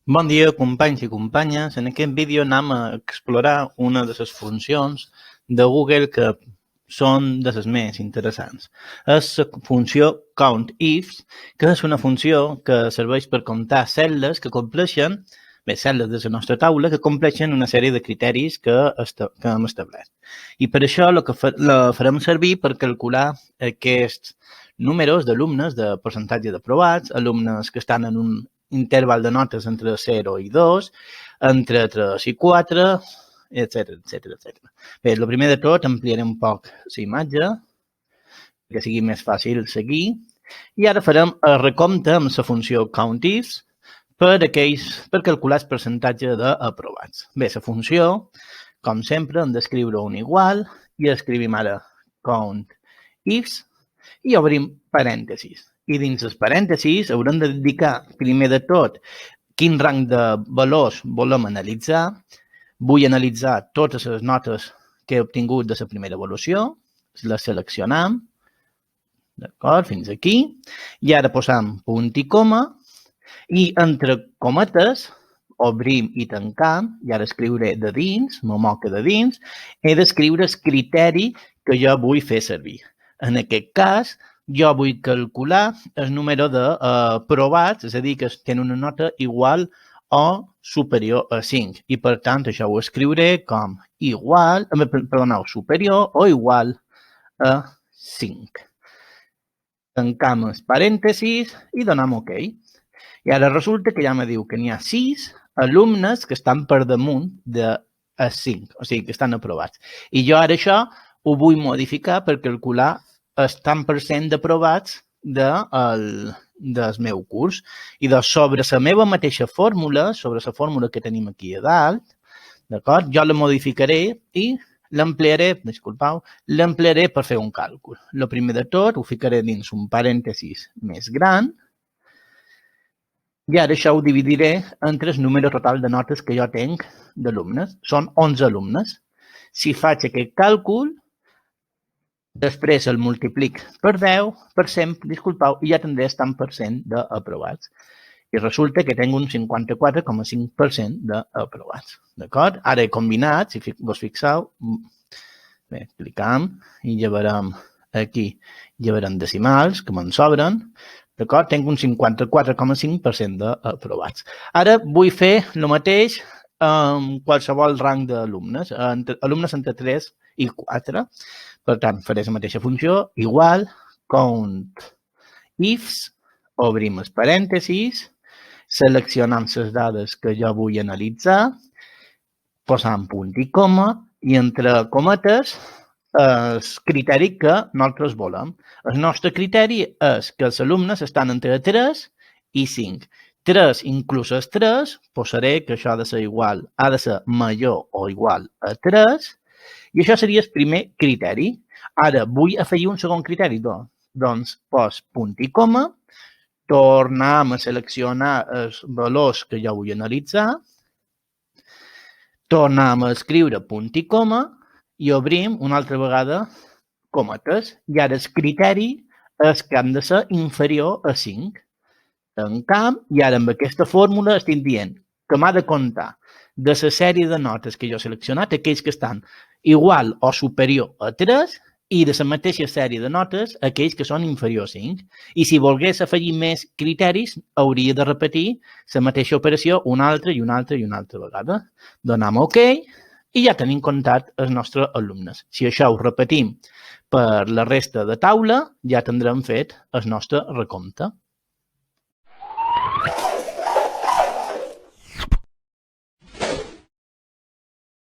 Bon dia, companys i companyes. En aquest vídeo anem a explorar una de les funcions de Google que són de les més interessants. És la funció COUNTIFs, que és una funció que serveix per comptar cel·les que compleixen, cel·les de la nostra taula, que compleixen una sèrie de criteris que hem establert. I per això la farem servir per calcular aquests números d'alumnes, de percentatge d'aprovats, alumnes que estan en un interval de notes entre 0 i 2, entre 3 i 4, etc etc. Bé, el primer de tot ampliaré un poc la imatge que sigui més fàcil seguir i ara farem el recompte amb la funció COUNTIFs per calcular el percentatge d'aprovats. Bé, la funció, com sempre, hem d'escriure un igual i escrivim ara COUNTIFs i obrim parèntesis. I dins els parèntesis haurem de dedicar, primer de tot, quin rang de valors volem analitzar. Vull analitzar totes les notes que he obtingut de la primera avaluació, les seleccionam, d'acord, fins aquí, i ara posam punt i coma, i entre cometes, obrim i tancam, i ara escriuré de dins, me moca de dins, he d'escriure el criteri que jo vull fer servir. En aquest cas, jo vull calcular el número d'aprovats, és a dir, que tenen una nota igual o superior a 5. I, per tant, això ho escriuré com superior o igual a 5. Tancam els parèntesis i donem OK. I ara resulta que ja me diu que n'hi ha 6 alumnes que estan per damunt de 5, o sigui, que estan aprovats. I jo ara això ho vull modificar per calcular el tant per cent d'aprovats del meu curs. I sobre la meva mateixa fórmula, sobre la fórmula que tenim aquí a dalt, d'acord? Jo la modificaré i l'ampliaré per fer un càlcul. El primer de tot ho ficaré dins un parèntesis més gran i ara això ho dividiré entre el número total de notes que jo tinc d'alumnes. Són 11 alumnes. Si faig aquest càlcul, després el multiplic per 10, i ja tindré el tant per cent d'aprovats. I resulta que tinc un 54,5% d'aprovats. D'acord? Ara he combinat, si vos fixeu, bé, clicam i llevarem aquí, llevarem decimals, que me'n sobren. D'acord? Tinc un 54,5% d'aprovats. Ara vull fer el mateix amb qualsevol rang d'alumnes, alumnes entre 3 i 4. Per tant, faré la mateixa funció, igual, COUNTIFs, obrim els parèntesis, seleccionam les dades que jo vull analitzar, posam punt i coma, i entre cometes el criteri que nosaltres volem. El nostre criteri és que els alumnes estan entre 3 i 5. 3 inclús els 3, posaré que això ha de ser igual, ha de ser major o igual a 3, i això seria el primer criteri. Ara, vull afegir un segon criteri, doncs pos punt i coma, tornem a seleccionar els valors que jo vull analitzar, tornem a escriure punt i coma i obrim una altra vegada cometes. I ara el criteri és que han de ser inferior a 5. Tancam i ara amb aquesta fórmula estic dient que m'ha de comptar de la sèrie de notes que jo he seleccionat aquells que estan igual o superior a 3 i de la mateixa sèrie de notes aquells que són inferior a 5. I si volgués afegir més criteris, hauria de repetir la mateixa operació una altra i una altra i una altra vegada. Donem OK i ja tenim comptat els nostres alumnes. Si això ho repetim per la resta de taula, ja tindrem fet el nostre recompte.